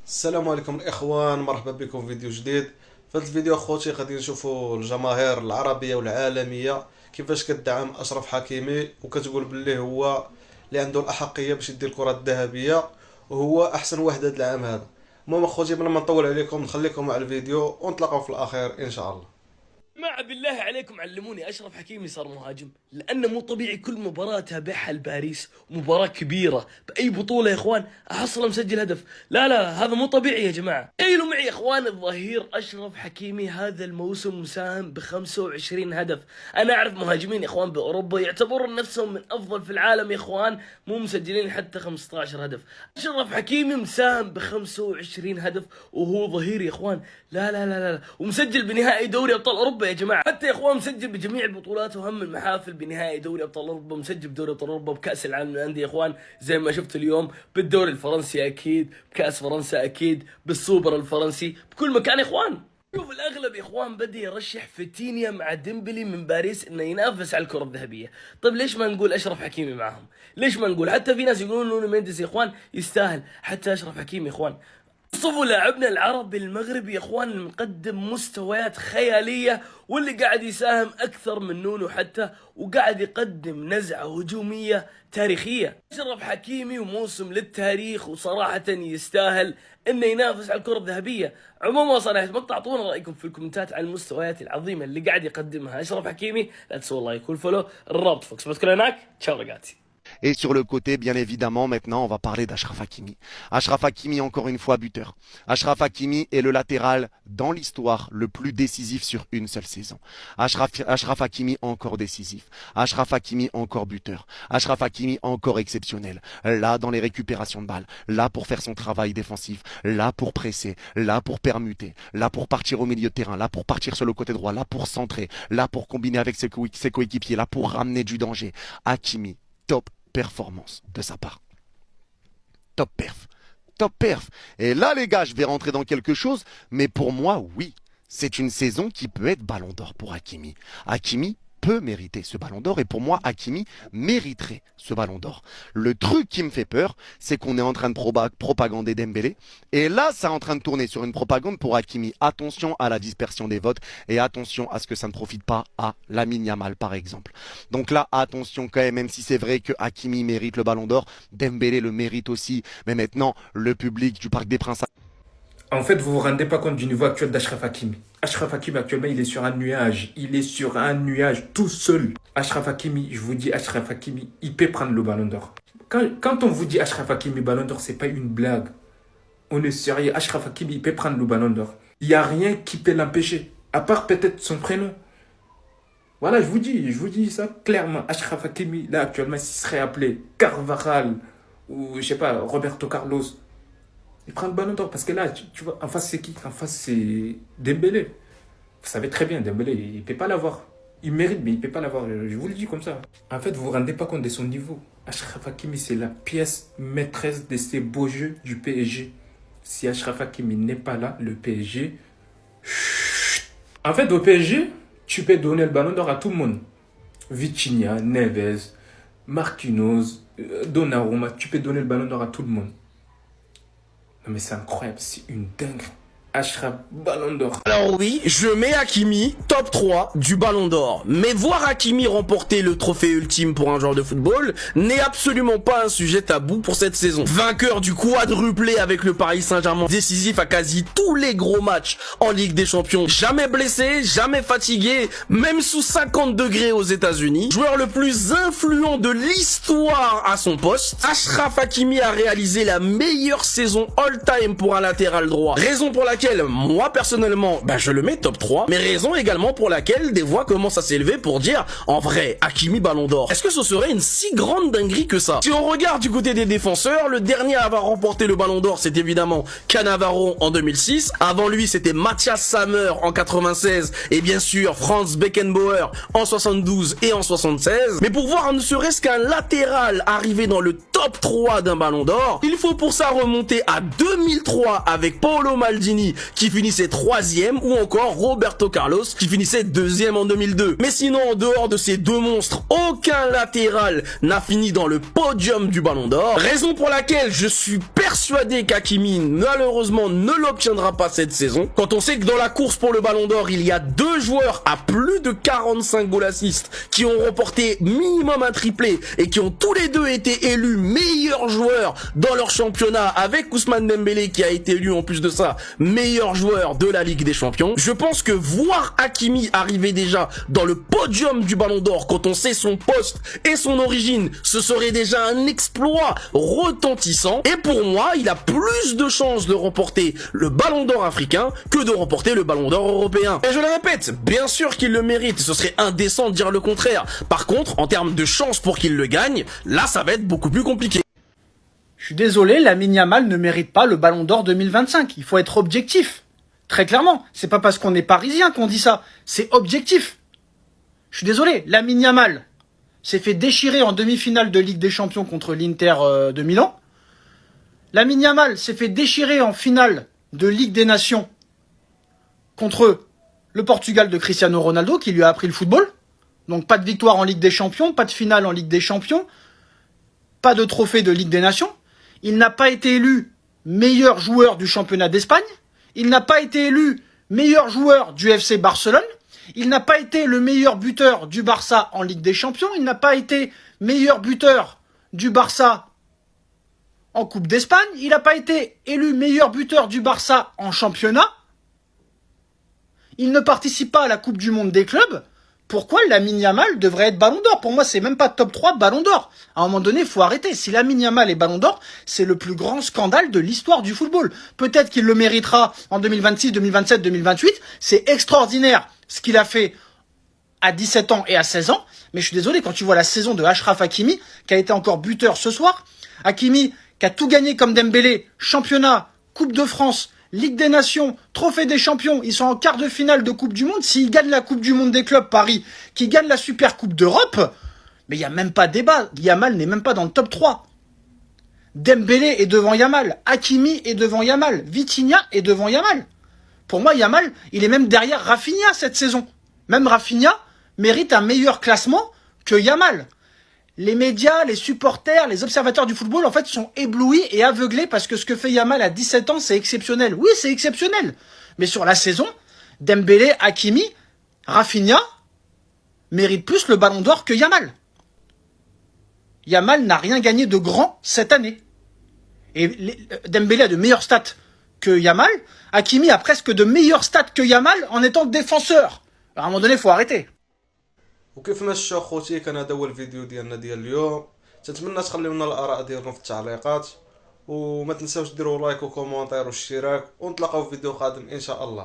السلام عليكم الاخوان، مرحبا بكم في فيديو جديد. في هذا الفيديو اخوتي غادي نشوفوا الجماهير العربيه والعالميه كيفاش كتدعم اشرف حكيمي وكتقول باللي هو اللي عنده الاحقيه باش يدي الكره الذهبيه وهو احسن واحد هذا العام هذا. المهم اخوتي بلا ما نطول عليكم نخليكم مع الفيديو ونتلاقاو في الاخير ان شاء الله. جماعة بالله عليكم علموني أشرف حكيمي صار مهاجم، لأنه مو طبيعي كل مباراة أتابعها لباريس مباراة كبيرة بأي بطولة يا إخوان أحصله مسجل هدف. لا هذا مو طبيعي يا جماعة. تخيلوا معي يا إخوان الظهير أشرف حكيمي هذا الموسم مساهم ب 25 هدف. أنا أعرف مهاجمين يا إخوان بأوروبا يعتبرون نفسهم من أفضل في العالم يا إخوان مو مسجلين حتى 15 هدف. أشرف حكيمي مساهم ب 25 هدف وهو ظهير يا إخوان. لا ومسجل بنهائي دوري أبطال أوروبا يا جماعة. حتى يا إخوان مسجل بجميع البطولات وهم المحافل بنهائي دوري أبطال أوروبا، مسجل بدوري أبطال أوروبا، بكأس العالم للأندية يا إخوان زي ما شفت اليوم، بالدوري الفرنسي أكيد، بكأس فرنسا أكيد، بالسوبر الفرنسي، بكل مكان يا إخوان. شوف الأغلب يا إخوان بدي يرشح فيتينيا مع ديمبلي من باريس إنه ينافس على الكرة الذهبية. طيب ليش ما نقول أشرف حكيمي معهم؟ ليش ما نقول؟ حتى في ناس يقولون نونو مينديز يا إخوان يستاهل، حتى أشرف حكيمي يا إخوان. وصفوا لاعبنا العربي المغربي يا اخوان المقدم مستويات خياليه واللي قاعد يساهم اكثر من نونو حتى، وقاعد يقدم نزعه هجوميه تاريخيه. اشرف حكيمي وموسم للتاريخ وصراحه يستاهل انه ينافس على الكره الذهبيه. عموما صراحه مقطع اعطونا رايكم في الكومنتات عن المستويات العظيمه اللي قاعد يقدمها اشرف حكيمي. لا تنسوا لايك والفولو، الرابط فوق سبوت هناك. تشاو رجعتي. Et sur le côté, bien évidemment, maintenant, on va parler d'Achraf Hakimi. Achraf Hakimi, encore une fois, buteur. Achraf Hakimi est le latéral dans l'histoire le plus décisif sur une seule saison. Achraf Hakimi, encore décisif. Achraf Hakimi, encore buteur. Achraf Hakimi, encore exceptionnel. Là, dans les récupérations de balles. Là, pour faire son travail défensif. Là, pour presser. Là, pour permuter. Là, pour partir au milieu de terrain. Là, pour partir sur le côté droit. Là, pour centrer. Là, pour combiner avec ses coéquipiers. Là, pour ramener du danger. Hakimi, top performance de sa part. Top perf. Top perf. Et là, les gars, je vais rentrer dans quelque chose, mais pour moi, oui, c'est une saison qui peut être ballon d'or pour Hakimi. Hakimi peut mériter ce ballon d'or et pour moi, Hakimi mériterait ce ballon d'or. Le truc qui me fait peur, c'est qu'on est en train de propagander Dembélé et là, ça est en train de tourner sur une propagande pour Hakimi. Attention à la dispersion des votes et attention à ce que ça ne profite pas à Lamine Yamal, par exemple. Donc là, attention quand même si c'est vrai que Hakimi mérite le ballon d'or, Dembélé le mérite aussi. Mais maintenant, le public du Parc des Princes... En fait, vous vous rendez pas compte du niveau actuel d'Achraf Hakimi. Achraf Hakimi, actuellement, il est sur un nuage. Il est sur un nuage tout seul. Achraf Hakimi, je vous dis, Achraf Hakimi, il peut prendre le ballon d'or. Quand on vous dit Achraf Hakimi, ballon d'or, c'est pas une blague. On est sérieux. Achraf Hakimi, il peut prendre le ballon d'or. Il n'y a rien qui peut l'empêcher. À part peut-être son prénom. Voilà, je vous dis ça clairement. Achraf Hakimi, là, actuellement, s'il serait appelé Carvajal ou, je sais pas, Roberto Carlos, il prend le ballon d'or parce que là, tu vois, en face c'est qui? En face c'est Dembélé. Vous savez très bien, Dembélé, il ne peut pas l'avoir. Il mérite, mais il ne peut pas l'avoir. Je vous le dis comme ça. En fait, vous ne vous rendez pas compte de son niveau. Achraf Hakimi, c'est la pièce maîtresse de ces beaux jeux du PSG. Si Achraf Hakimi n'est pas là, le PSG... Chut. En fait, au PSG, tu peux donner le ballon d'or à tout le monde. Vitinha, Neves, Marquinhos, Donnarumma, tu peux donner le ballon d'or à tout le monde. Non mais c'est incroyable, c'est une dingue. Achraf, ballon d'or. Alors oui, je mets Hakimi top 3 du ballon d'or. Mais voir Hakimi remporter le trophée ultime pour un joueur de football n'est absolument pas un sujet tabou pour cette saison. Vainqueur du quadruplé avec le Paris Saint-Germain, décisif à quasi tous les gros matchs en Ligue des Champions. Jamais blessé, jamais fatigué, même sous 50 degrés aux États-Unis. Joueur le plus influent de l'histoire à son poste. Achraf Hakimi a réalisé la meilleure saison all-time pour un latéral droit. Raison pour laquelle moi personnellement je le mets top 3, mais raison également pour laquelle des voix commencent à s'élever pour dire en vrai Hakimi ballon d'or. Est-ce que ce serait une si grande dinguerie que ça? Si on regarde du côté des défenseurs, le dernier à avoir remporté le ballon d'or c'est évidemment Cannavaro en 2006, avant lui c'était Matthias Sammer en 96 et bien sûr Franz Beckenbauer en 72 et en 76. Mais pour voir ne serait-ce qu'un latéral arriver dans le top 3 d'un ballon d'or, il faut pour ça remonter à 2003 avec Paolo Maldini qui finissait 3e, ou encore Roberto Carlos qui finissait 2e en 2002. Mais sinon, en dehors de ces deux monstres, aucun latéral n'a fini dans le podium du Ballon d'Or. Raison pour laquelle je suis persuadé qu'Hakimi malheureusement ne l'obtiendra pas cette saison. Quand on sait que dans la course pour le Ballon d'Or, il y a 2 joueurs à plus de 45 goals assists qui ont remporté minimum un triplé et qui ont tous les deux été élus meilleurs joueurs dans leur championnat, avec Ousmane Dembélé qui a été élu en plus de ça meilleur joueur de la Ligue des Champions. Je pense que voir Hakimi arriver déjà dans le podium du Ballon d'Or quand on sait son poste et son origine, ce serait déjà un exploit retentissant. Et pour moi, il a plus de chances de remporter le Ballon d'Or africain que de remporter le Ballon d'Or européen. Et je le répète, bien sûr qu'il le mérite, ce serait indécent de dire le contraire. Par contre, en termes de chances pour qu'il le gagne, là ça va être beaucoup plus compliqué. Je suis désolé, Lamine Yamal ne mérite pas le Ballon d'Or 2025. Il faut être objectif. Très clairement. C'est pas parce qu'on est parisien qu'on dit ça. C'est objectif. Je suis désolé, Lamine Yamal s'est fait déchirer en demi-finale de Ligue des Champions contre l'Inter de Milan. Lamine Yamal s'est fait déchirer en finale de Ligue des Nations contre le Portugal de Cristiano Ronaldo, qui lui a appris le football. Donc pas de victoire en Ligue des Champions, pas de finale en Ligue des Champions, pas de trophée de Ligue des Nations. Il n'a pas été élu meilleur joueur du championnat d'Espagne. Il n'a pas été élu meilleur joueur du FC Barcelone. Il n'a pas été le meilleur buteur du Barça en Ligue des Champions. Il n'a pas été meilleur buteur du Barça en Coupe d'Espagne. Il n'a pas été élu meilleur buteur du Barça en championnat. Il ne participe pas à la Coupe du Monde des clubs. Pourquoi Lamine Yamal devrait être Ballon d'Or? Pour moi, c'est même pas top 3 Ballon d'Or. À un moment donné, il faut arrêter. Si Lamine Yamal est Ballon d'Or, c'est le plus grand scandale de l'histoire du football. Peut-être qu'il le méritera en 2026, 2027, 2028. C'est extraordinaire ce qu'il a fait à 17 ans et à 16 ans. Mais je suis désolé, quand tu vois la saison de Achraf Hakimi, qui a été encore buteur ce soir, Hakimi qui a tout gagné comme Dembélé, championnat, Coupe de France, Ligue des Nations, Trophée des Champions, ils sont en quart de finale de Coupe du Monde. S'ils gagnent la Coupe du Monde des clubs Paris, qu'ils gagnent la Super Coupe d'Europe, mais il n'y a même pas débat. Yamal n'est même pas dans le top 3. Dembélé est devant Yamal. Hakimi est devant Yamal. Vitinha est devant Yamal. Pour moi, Yamal, il est même derrière Rafinha cette saison. Même Rafinha mérite un meilleur classement que Yamal. Les médias, les supporters, les observateurs du football, en fait, sont éblouis et aveuglés parce que ce que fait Yamal à 17 ans, c'est exceptionnel. Oui, c'est exceptionnel. Mais sur la saison, Dembélé, Hakimi, Rafinha méritent plus le Ballon d'Or que Yamal. Yamal n'a rien gagné de grand cette année. Et Dembélé a de meilleures stats que Yamal. Hakimi a presque de meilleures stats que Yamal en étant défenseur. À un moment donné, il faut arrêter. وكيف ما شفتوا خوتي كان هذا هو الفيديو ديالنا ديال اليوم. تنتمنى تخليو لنا الاراء ديالكم في التعليقات وما تنساوش ديروا لايك وكومونتير واشتراك ونتلاقاو في فيديو قادم ان شاء الله.